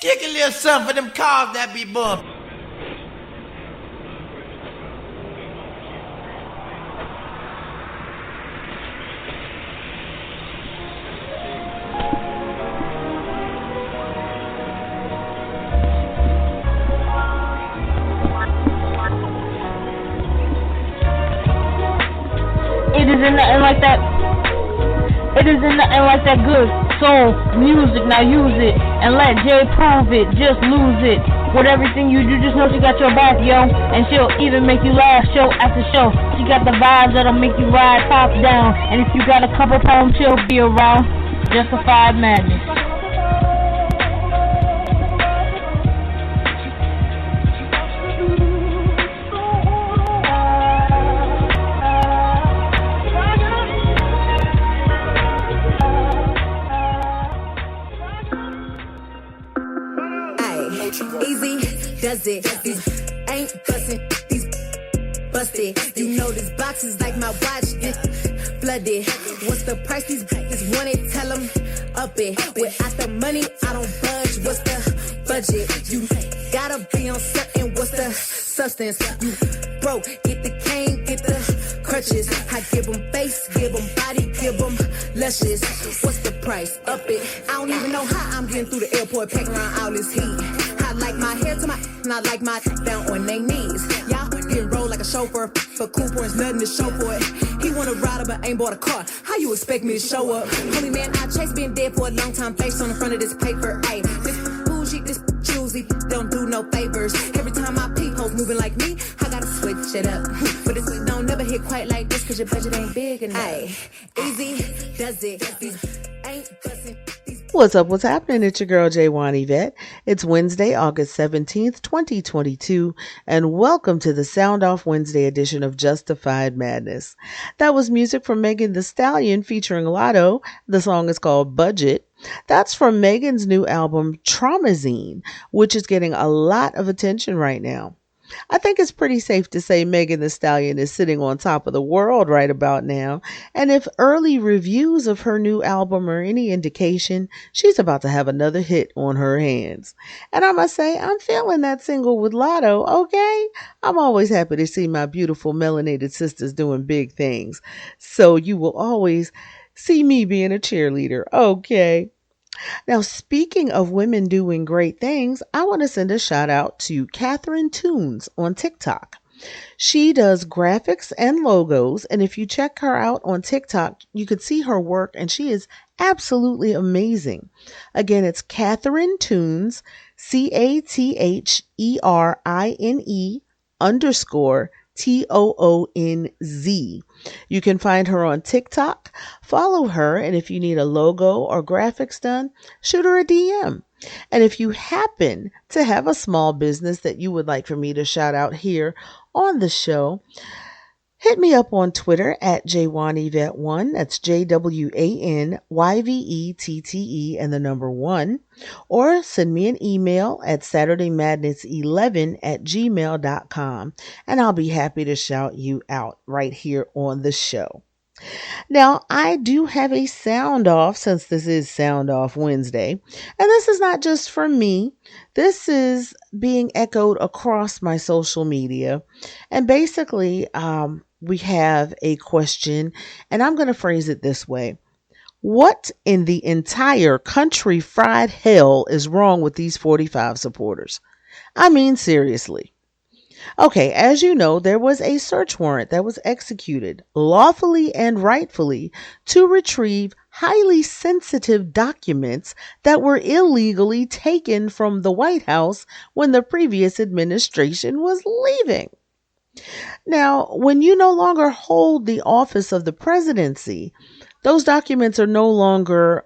Kick a little something for them cars that be bumped. It isn't nothing like that. It isn't nothing like that good soul music. Now use it and let Jay prove it. Just lose it. With everything you do, just know she got your back, yo. And she'll even make you laugh show after show. She got the vibes that'll make you ride top down. And if you got a couple pounds, she'll be around. Justified madness. Easy does it. These ain't bustin', these busted. You know this box is like my watch, this flooded. What's the price these bitches want it? Tell them up it. Without the money, I don't budge. What's the budget? You gotta be on certain. What's the substance? You broke, get the cane, get the crutches. I give them face, give them body, give them luscious. What's the price? Up it. I don't even know how I'm getting through the airport, packing around all this heat. I like my hair to my, and I like my down on their knees. Y'all getting rolled like a chauffeur, for cool points, nothing to show for it. He wanna ride but ain't bought a car. How you expect me to show up? Holy man, I chase been dead for a long time. Face on the front of this paper, ayy. This bougie, this choosy, don't do no favors. Every time I peep, hoes moving like me, I gotta switch it up. But this don't never hit quite like this, cause your budget ain't big enough. Ayy, easy does it. These ain't bustin'. What's up? What's happening? It's your girl, J1 Yvette. It's Wednesday, August 17th, 2022, and welcome to the Soundoff Wednesday edition of Justified Madness. That was music from Megan Thee Stallion featuring Latto. The song is called Budget. That's from Megan's new album, Traumazine, which is getting a lot of attention right now. I think it's pretty safe to say Megan Thee Stallion is sitting on top of the world right about now. And if early reviews of her new album are any indication, she's about to have another hit on her hands. And I must say, I'm feeling that single with Latto, okay? I'm always happy to see my beautiful melanated sisters doing big things. So you will always see me being a cheerleader, okay? Now, speaking of women doing great things, I want to send a shout out to Catherine Tunes on TikTok. She does graphics and logos, and if you check her out on TikTok, you could see her work, and she is absolutely amazing. Again, it's Catherine Tunes, CATHERINE_TOONZ. You can find her on TikTok, follow her, and if you need a logo or graphics done, shoot her a DM. And if you happen to have a small business that you would like for me to shout out here on the show, hit me up on Twitter at JWanyvette1. That's JWANYVETTE and the number 1. Or send me an email at SaturdayMadness11@gmail.com. And I'll be happy to shout you out right here on the show. Now, I do have a sound off since this is Sound Off Wednesday. And this is not just for me. This is being echoed across my social media. And basically, we have a question, and I'm going to phrase it this way. What in the entire country fried hell is wrong with these 45 supporters? I mean, seriously. Okay, as you know, there was a search warrant that was executed lawfully and rightfully to retrieve highly sensitive documents that were illegally taken from the White House when the previous administration was leaving. Now, when you no longer hold the office of the presidency, those documents are no longer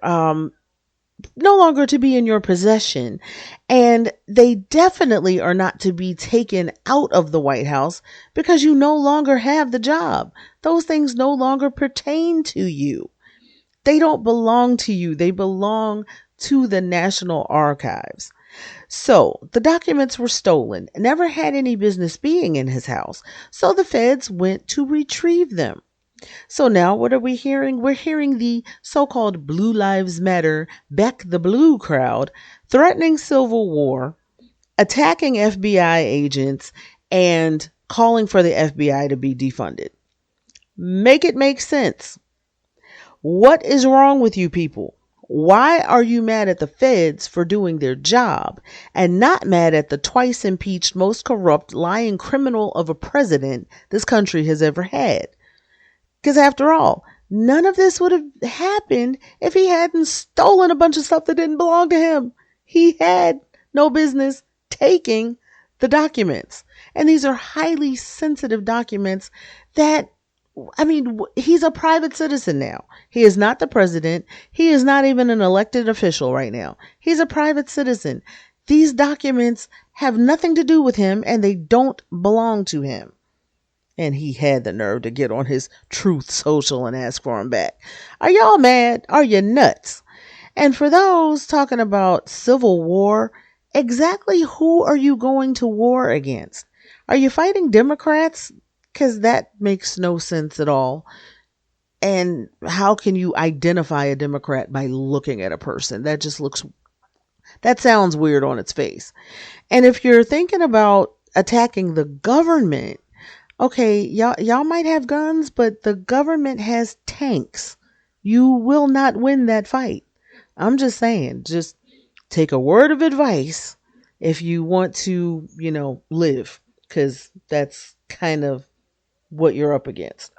to be in your possession, and they definitely are not to be taken out of the White House because you no longer have the job. Those things no longer pertain to you. They don't belong to you. They belong to the National Archives. So the documents were stolen, never had any business being in his house. So the feds went to retrieve them. So now what are we hearing? We're hearing the so-called Blue Lives Matter, Back the Blue crowd threatening civil war, attacking FBI agents, and calling for the FBI to be defunded. Make it make sense. What is wrong with you people? Why are you mad at the feds for doing their job and not mad at the twice impeached, most corrupt, lying criminal of a president this country has ever had? Because after all, none of this would have happened if he hadn't stolen a bunch of stuff that didn't belong to him. He had no business taking the documents. And these are highly sensitive documents that, he's a private citizen now. He is not the president. He is not even an elected official right now. He's a private citizen. These documents have nothing to do with him and they don't belong to him. And he had the nerve to get on his Truth Social and ask for him back. Are y'all mad? Are you nuts? And for those talking about civil war, exactly who are you going to war against? Are you fighting Democrats? Because that makes no sense at all. And how can you identify a Democrat by looking at a person? That sounds weird on its face. And if you're thinking about attacking the government, okay, y'all might have guns, but the government has tanks. You will not win that fight. I'm just saying, just take a word of advice if you want to, live, because that's kind of what you're up against.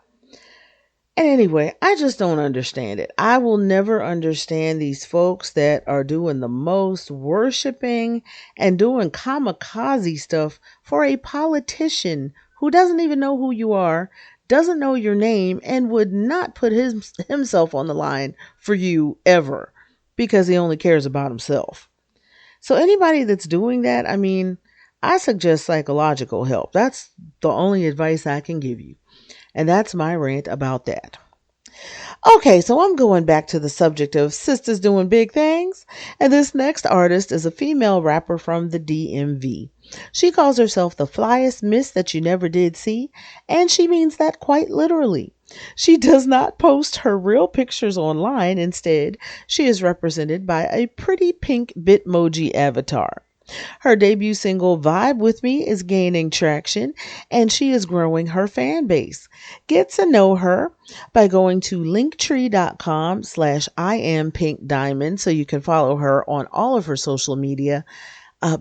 And anyway, I just don't understand it. I will never understand these folks that are doing the most worshiping and doing kamikaze stuff for a politician who doesn't even know who you are, doesn't know your name, and would not put himself on the line for you ever because he only cares about himself. So anybody that's doing that, I suggest psychological help. That's the only advice I can give you. And that's my rant about that. Okay, so I'm going back to the subject of sisters doing big things. And this next artist is a female rapper from the DMV. She calls herself the flyest miss that you never did see. And she means that quite literally. She does not post her real pictures online. Instead, she is represented by a pretty pink Bitmoji avatar. Her debut single, Vibe With Me, is gaining traction, and she is growing her fan base. Get to know her by going to linktree.com/IamPynkDymund so you can follow her on all of her social media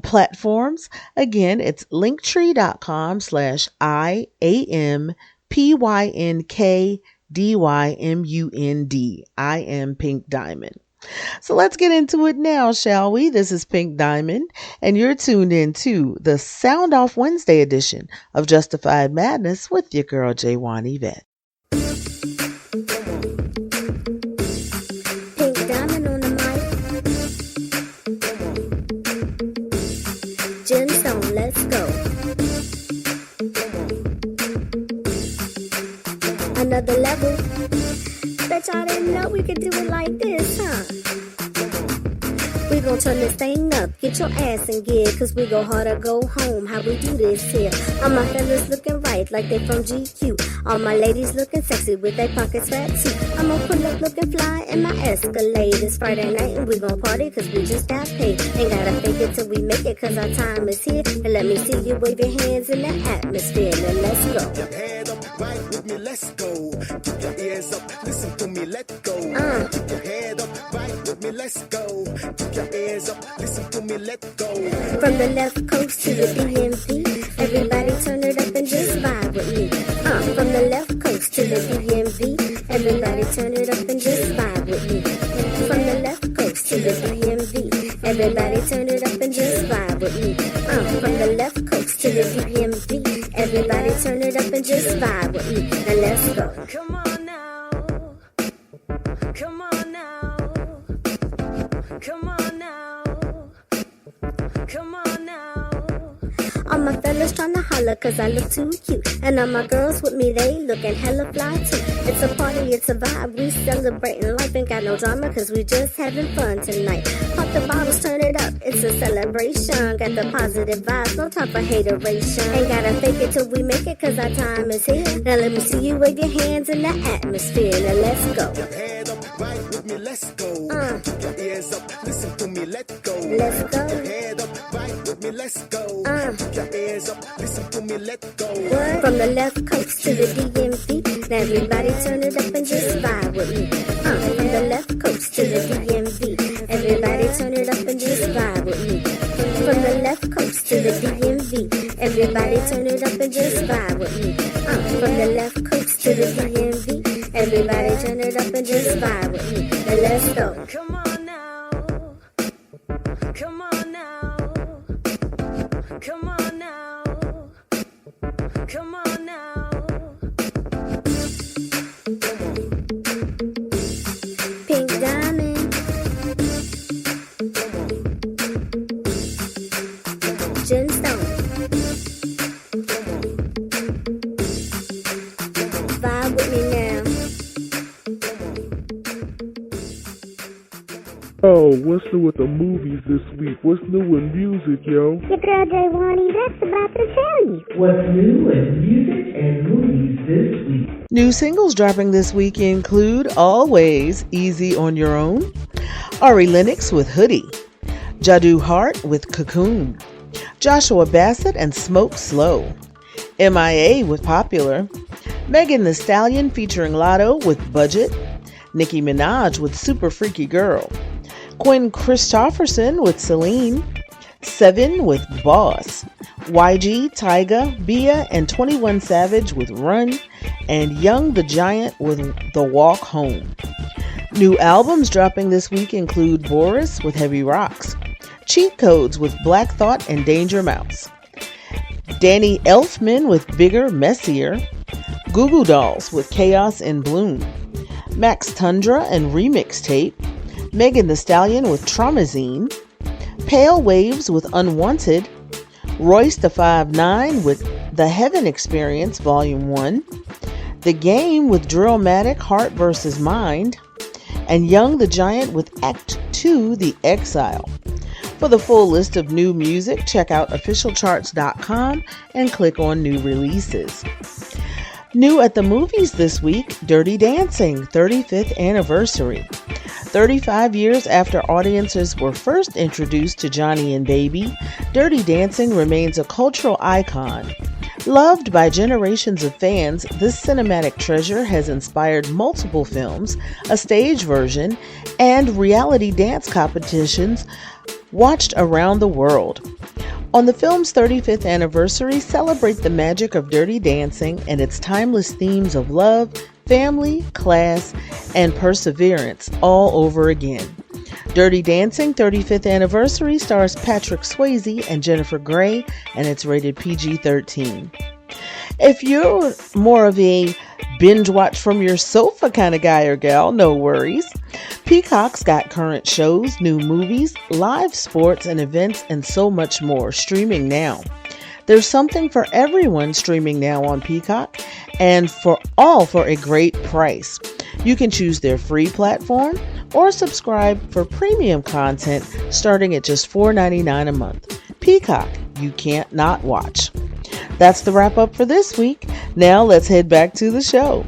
platforms. Again, it's linktree.com/IamPynkDymund. I am Pynk Dymund. So let's get into it now, shall we? This is Pynk Dymund, and you're tuned in to the Soundoff Wednesday edition of Justified Madness with your girl, J1 Yvette. Pynk Dymund on the mic. Gemstone, let's go. Another level. Bet y'all didn't know we could do it like this, huh? We gon' turn this thing up, get your ass in gear, cause we go hard or go home, how we do this here. All my fellas looking right, like they from GQ. All my ladies looking sexy with their pockets fat too. I'ma pull up looking fly in my Escalade. It's Friday night and we gon' party cause we just got paid. Ain't gotta fake it till we make it cause our time is here. And let me see you wave your hands in the atmosphere. Then let's go. Your head up, right with me, let's go. Keep your ears up, listen to me, let go. Keep your head up, right with me, let's go. Keep your ears up, listen to me, let go. From the left coast to the DMV, everybody turn it up and just vibe with me. From the left coast to the DMV, everybody turn it up and just vibe with me. From the left coast to the DMV, everybody turn it up and just vibe with me. From the left coast to the DMV, everybody turn it up and just vibe with me. Now let's go. Come on now. Come on now. Come on now. Come on now. All my fellas tryna holler cause I look too cute. And all my girls with me, they looking hella fly too. It's a party, it's a vibe, we celebrating life. Ain't got no drama cause we just having fun tonight. Pop the bottles, turn it up, it's a celebration. Got the positive vibes, no time for hateration. Ain't gotta fake it till we make it cause our time is here. Now let me see you wave your hands in the atmosphere. Now let's go. Your head up, right with me, let's go. Keep your ears up, listen to me, let go. Let's go. Your head up, right with me, let's go. Keep your ears up, listen to me, let go. What? From the left coast to the DMV. Now everybody turn it up and just vibe with me. From the left coast to the DMV. Everybody turn it up and just vibe with me. From the left coast to the DMV. Everybody turn it up and just vibe with me. From the left coast to the DMV. Everybody turn it up and just vibe with me. Now let's go. Come on now. Come on now. Come on now. Come on now. Pink diamond. Gemstone. Vibe with me now. Oh, what's new with the movies this week? What's new in music, yo? Your girl Jay Wani, that's about to tell you. What's new in music and movies this week? New singles dropping this week include Always, Easy on Your Own, Ari Lennox with Hoodie, Jadu Hart with Cocoon, Joshua Bassett and Smoke Slow, MIA with Popular, Megan Thee Stallion featuring Latto with Budget, Nicki Minaj with Super Freaky Girl, Quinn Christopherson with Celine, Seven with Boss, YG, Tyga, Bia, and 21 Savage with Run, and Young the Giant with The Walk Home. New albums dropping this week include Boris with Heavy Rocks, Cheat Codes with Black Thought and Danger Mouse, Danny Elfman with Bigger, Messier, Goo Goo Dolls with Chaos in Bloom, Max Tundra and Remix Tape, Megan Thee Stallion with Traumazine, Pale Waves with Unwanted, Royce the 5'9" with The Heaven Experience Volume 1, The Game with Drillmatic Heart vs. Mind, and Young the Giant with Act 2 The Exile. For the full list of new music, check out officialcharts.com and click on new releases. New at the movies this week, Dirty Dancing 35th Anniversary. 35 years after audiences were first introduced to Johnny and Baby, Dirty Dancing remains a cultural icon. Loved by generations of fans, this cinematic treasure has inspired multiple films, a stage version, and reality dance competitions watched around the world. On the film's 35th anniversary, celebrate the magic of Dirty Dancing and its timeless themes of love, family, class, and perseverance all over again. Dirty Dancing 35th Anniversary stars Patrick Swayze and Jennifer Grey, and it's rated PG-13. If you're more of a binge watch from your sofa kind of guy or gal, no worries. Peacock's got current shows, new movies, live sports and events, and so much more streaming now. There's something for everyone streaming now on Peacock, and for a great price. You can choose their free platform or subscribe for premium content starting at just $4.99 a month. Peacock, you can't not watch. That's the wrap up for this week. Now let's head back to the show.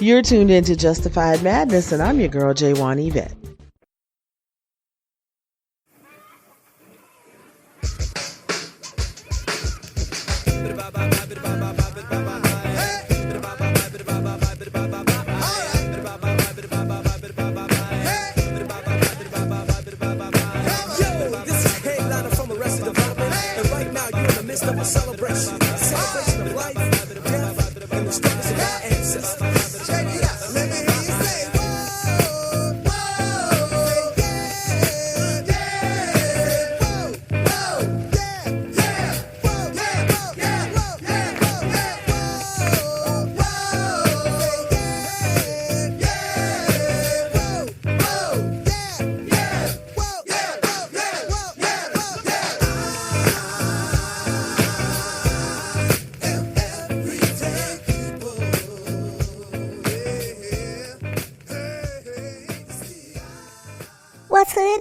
You're tuned into Justified Madness, and I'm your girl, J1 Yvette. Of a celebration of life, death, and the struggles of our ancestors. Check it out. Let me hear you say, whoa, whoa, yeah, yeah, whoa, whoa, yeah, yeah, whoa, yeah, whoa, yeah, whoa, yeah, whoa, yeah, whoa, whoa, yeah, yeah, whoa, whoa, yeah, yeah, whoa, yeah, whoa, yeah, whoa, yeah, whoa, yeah.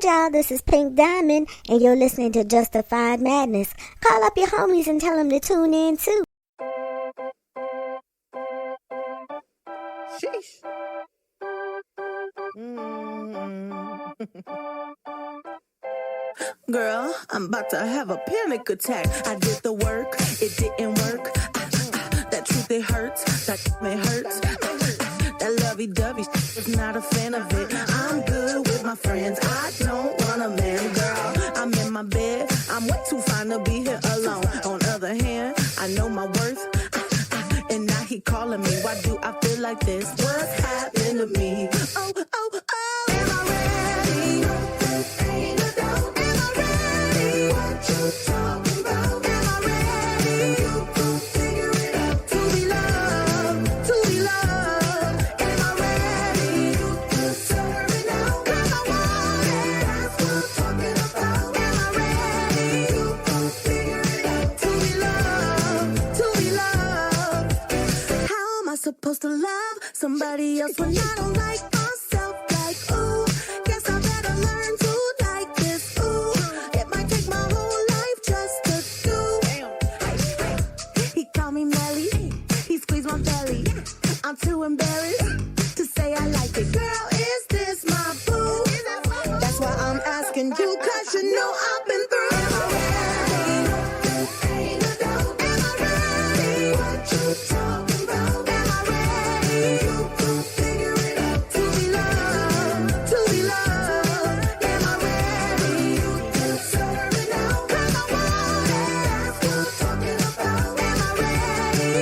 y'all, this is Pynk Dymund, and you're listening to Justified Madness. Call up your homies and tell them to tune in too. Sheesh. Girl, I'm about to have a panic attack. I did the work, it didn't work. That truth, it hurts. That it hurts. That lovey-dovey is not a fan of it. I'm good with my friends. I don't want a man, girl. I'm in my bed. I'm way too fine to be here alone. On the other hand, I know my worth. And now he calling me. Why do I feel like this? What's happened to me? Oh, oh, oh. Am I ready? Am I ready? What you talking about? Am I ready? Figure it out. To be loved. To be loved. Am I ready? Serve it now. 'Cause I want it. That's what I'm talking about. Am I ready? Figure it out. To be loved. To be loved. How am I supposed to love somebody else when I don't like myself? Like, ooh, guess I better learn to like this. Ooh, it might take my whole life just to do. He called me Melly, he squeezed my belly. I'm too embarrassed to say I like it. Girl, is this my boo? That's why I'm asking you, 'cause you know I've been through. Am I ready? Am I ready? What you talking about? Am I ready? Figure it out. To be loved. To be loved. Am I ready? Serve it now. 'Cause I want it. That's what I'm talking about. Am I ready?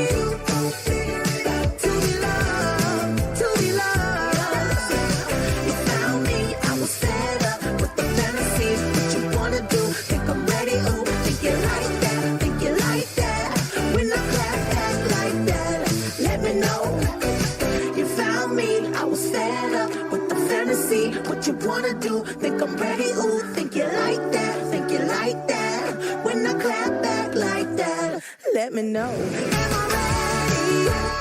Figure it out. To be loved. To be loved. You found me. I was fed up with the fantasy. What you wanna do? Think I'm ready? Ooh, think you like that? Think you like that? When I clap back like that, let me know. You found me. I was fed up with the fantasy. What you wanna do? Think I'm ready? Ooh, think you like that? Think you like that? When I clap back like that, let me know. Am I ready? Am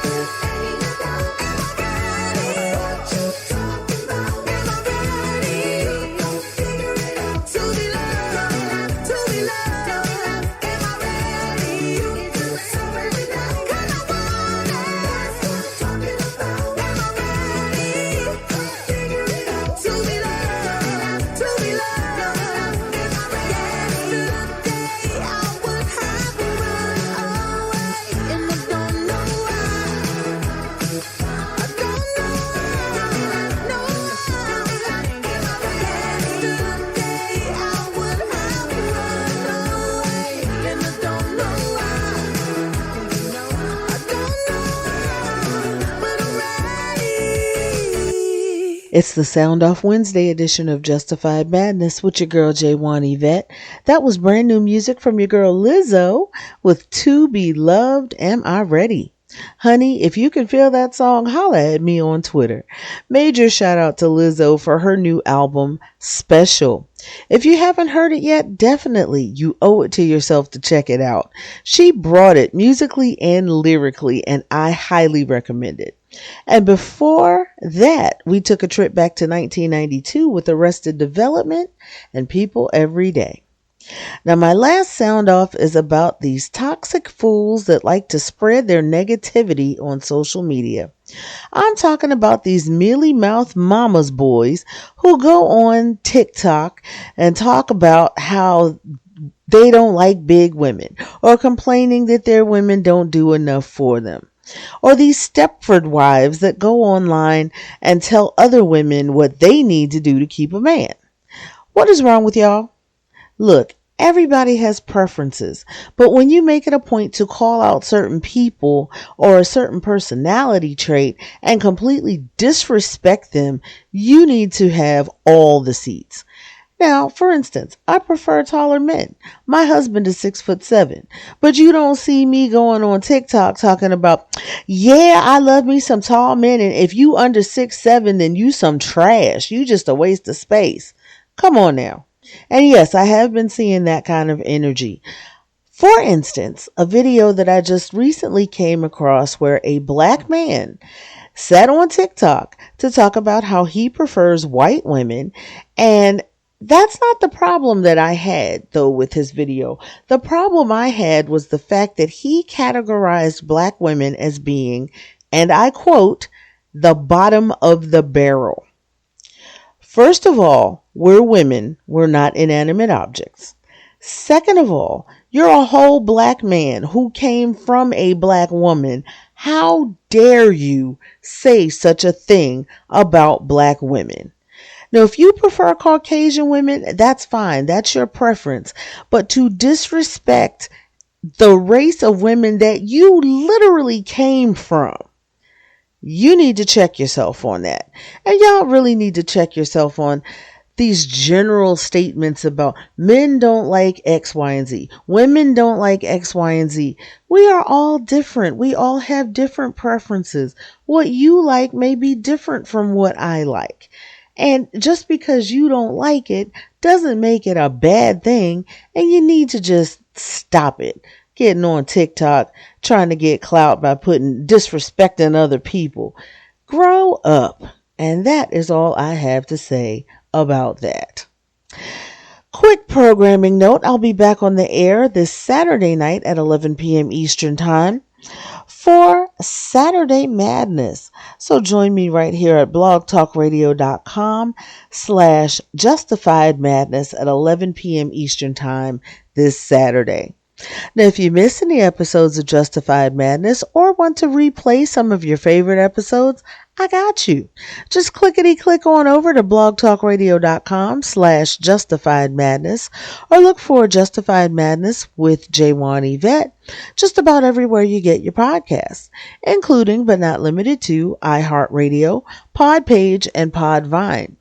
I ready? What you talking about? Am I ready? Figure it out. To be loved. To be loved. Am I ready? Serve it now. 'Cause I want it. That's what I'm talking about. Am I ready? Figure it out. To be loved. To be loved. Am I ready? Yesterday I would have run away, and I don't know why. I don't know why. No why. Yesterday I would have run away, and I don't know why. I don't know, but I'm ready. It's the Soundoff Wednesday edition of Justified Madness with your girl J1 Yvette. That was brand new music from your girl Lizzo with To Be Loved. Am I Ready? Honey, if you can feel that song, holla at me on Twitter. Major shout out to Lizzo for her new album, Special. If you haven't heard it yet, definitely you owe it to yourself to check it out. She brought it musically and lyrically, and I highly recommend it. And before that, we took a trip back to 1992 with Arrested Development and People Every Day. Now, my last sound off is about these toxic fools that like to spread their negativity on social media. I'm talking about these mealy-mouthed mama's boys who go on TikTok and talk about how they don't like big women, or complaining that their women don't do enough for them. Or these Stepford wives that go online and tell other women what they need to do to keep a man. What is wrong with y'all? Look, everybody has preferences, but when you make it a point to call out certain people or a certain personality trait and completely disrespect them, you need to have all the seats. Now, for instance, I prefer taller men. My husband is 6'7", but you don't see me going on TikTok talking about, yeah, I love me some tall men, and if you under 6'7", then you some trash. You just a waste of space. Come on now. And yes, I have been seeing that kind of energy. For instance, a video that I just recently came across where a black man sat on TikTok to talk about how he prefers white women, and That's not the problem that I had, though, with his video. The problem I had was the fact that he categorized black women as being, and I quote, the bottom of the barrel. First of all, we're women. We're not inanimate objects. Second of all, you're a whole black man who came from a black woman. How dare you say such a thing about black women? Now, if you prefer Caucasian women, that's fine. That's your preference. But to disrespect the race of women that you literally came from, you need to check yourself on that. And y'all really need to check yourself on these general statements about men don't like X, Y, and Z. Women don't like X, Y, and Z. We are all different. We all have different preferences. What you like may be different from what I like. And just because you don't like it doesn't make it a bad thing. And you need to just stop it. Getting on TikTok, trying to get clout by disrespecting other people. Grow up. And that is all I have to say about that. Quick programming note, I'll be back on the air this Saturday night at 11 p.m. Eastern Time for Saturday Madness. So join me right here at blogtalkradio.com/Justified Madness at 11 p.m. Eastern Time this Saturday. Now, if you missed any episodes of Justified Madness or want to replay some of your favorite episodes, I got you. Just click on over to blogtalkradio.com/Justified Madness or look for Justified Madness with J1 Yvette just about everywhere you get your podcasts, including but not limited to iHeartRadio, Podpage, and Podvine.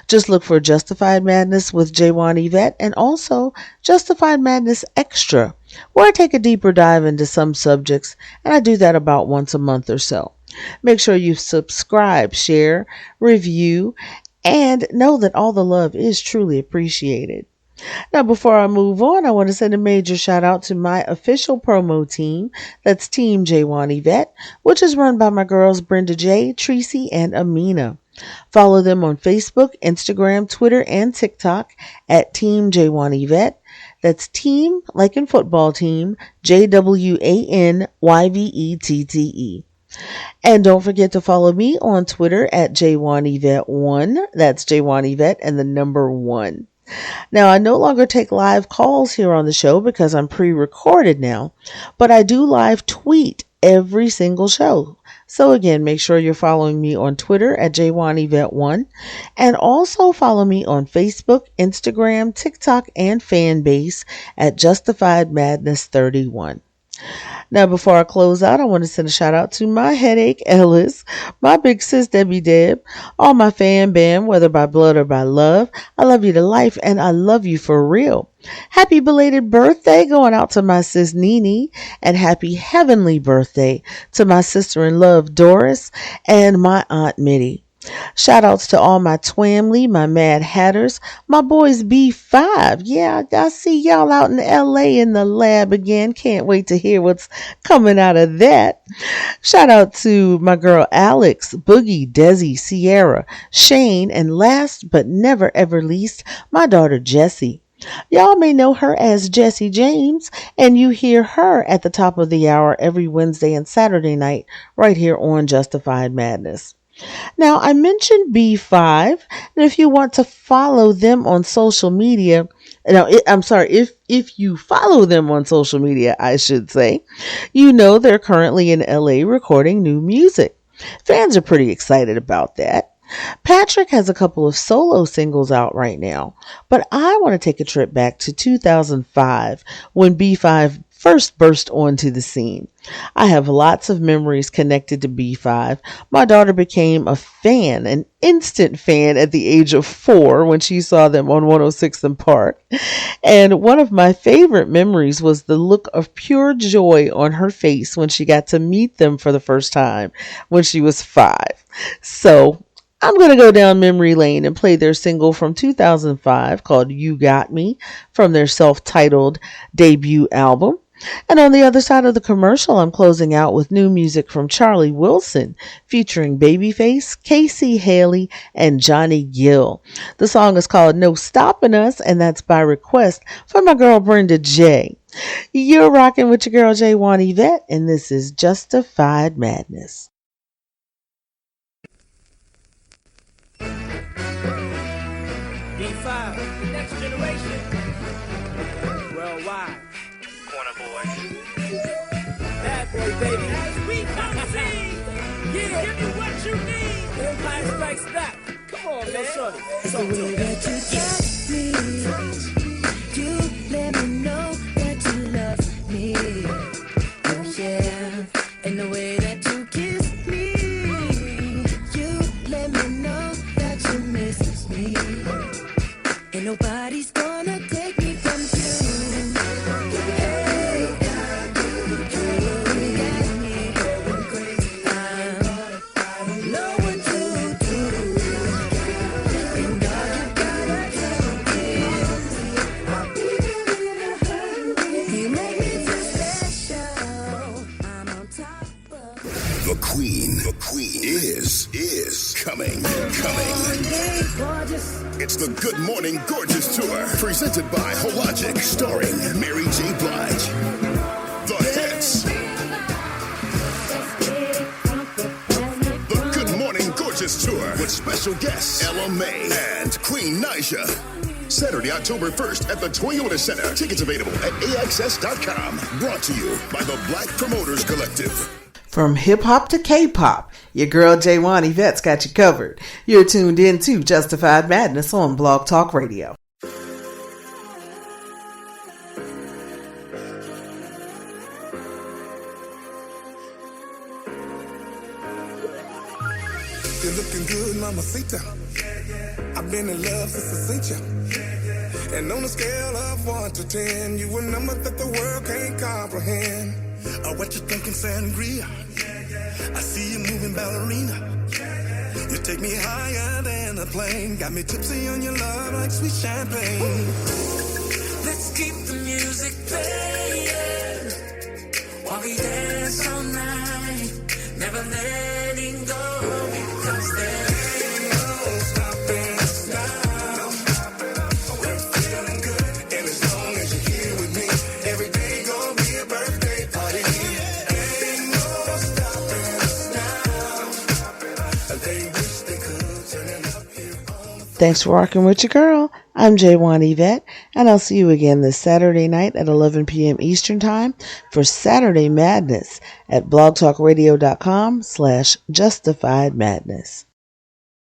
Just look for Justified Madness with J1 Yvette and also Justified Madness Extra, where I take a deeper dive into some subjects, and I do that about once a month or so. Make sure you subscribe, share, review, and know that all the love is truly appreciated. Now, before I move on, I want to send a major shout out to my official promo team. That's Team J1 Yvette, which is run by my girls Brenda J, Tracy, and Amina. Follow them on Facebook, Instagram, Twitter, and TikTok at Team J1 Yvette. That's team, like in football team, JWANYVETTE. And don't forget to follow me on Twitter at J1Yvette1. That's J1 Yvette and the number 1. Now, I no longer take live calls here on the show because I'm pre-recorded now, but I do live tweet every single show. So again, make sure you're following me on Twitter at J1Yvette1 and also follow me on Facebook, Instagram, TikTok, and Fanbase at Justified Madness 31. Now, before I close out, I want to send a shout out to my headache, Ellis, my big sis, Debbie Deb, all my fan band, whether by blood or by love. I love you to life, and I love you for real. Happy belated birthday going out to my sis, Nene, and happy heavenly birthday to my sister-in-love, Doris, and my Aunt Mitty. Shout outs to all my Twamley, my Mad Hatters, my boys B5. Yeah, I see y'all out in LA in the lab again. Can't wait to hear what's coming out of that. Shout out to my girl Alex, Boogie, Desi, Sierra, Shane, and last but never ever least, my daughter Jessie. Y'all may know her as Jessie James, and you hear her at the top of the hour every Wednesday and Saturday night right here on Justified Madness. Now, I mentioned B5, and if you want to follow them on social media, if you follow them on social media, I should say, you know they're currently in LA recording new music. Fans are pretty excited about that. Patrick has a couple of solo singles out right now, but I want to take a trip back to 2005 when B5 first burst onto the scene. I have lots of memories connected to B5. My daughter became a fan, an instant fan at the age of 4 when she saw them on 106th and Park. And one of my favorite memories was the look of pure joy on her face when she got to meet them for the first time when she was 5. So I'm going to go down memory lane and play their single from 2005 called You Got Me from their self-titled debut album. And on the other side of the commercial, I'm closing out with new music from Charlie Wilson featuring Babyface, Casey, Hailey, and Johnny Gill. The song is called No Stoppin' Us, and that's by request from my girl Brenda J. You're rocking with your girl J1 Yvette, and this is Justified Madness. D5, next generation. Worldwide. Corner boy. Bad boy, baby. As we proceed, yeah, give you what you need. Empire Strikes Back. Come on, man. Shorty. It's the way that you touch me. You let me know that you love me. Oh yeah. And the way that you kiss me. You let me know that you miss me. And nobody's gonna take me from you. Hey, you got me going crazy. I know what to do. And all you gotta tell me, I'll be there in a hurry. You make me feel special. I'm on top of The queen is coming. It's the Good Morning Gorgeous Tour, presented by Hologic, starring Mary J. Blige. The hits. The Good Morning Gorgeous Tour with special guests Ella May and Queen Naija. Saturday, October 1st at the Toyota Center. Tickets available at AXS.com. Brought to you by the Black Promoters Collective. From hip-hop to K-pop, your girl J1 Yvette's got you covered. You're tuned in to Justified Madness on Blog Talk Radio. You're looking good, mamacita. I've been in love since I seen you. And on a scale of 1 to 10, you a number that the world can't comprehend. What you thinking, sangria? I see you moving ballerina. You take me higher than a plane. Got me tipsy on your love like sweet champagne. Let's keep the music playing while we dance all night. Never letting go because there ain't no stopping us now. We're feeling good, and as long as you're here with me, every day gonna be a birthday party. Ain't no stopping us now. They wish they could turn it up here on the Thanks for rocking with your girl. I'm J1 Yvette, and I'll see you again this Saturday night at 11 p.m. Eastern Time for Saturday Madness at blogtalkradio.com/justifiedmadness.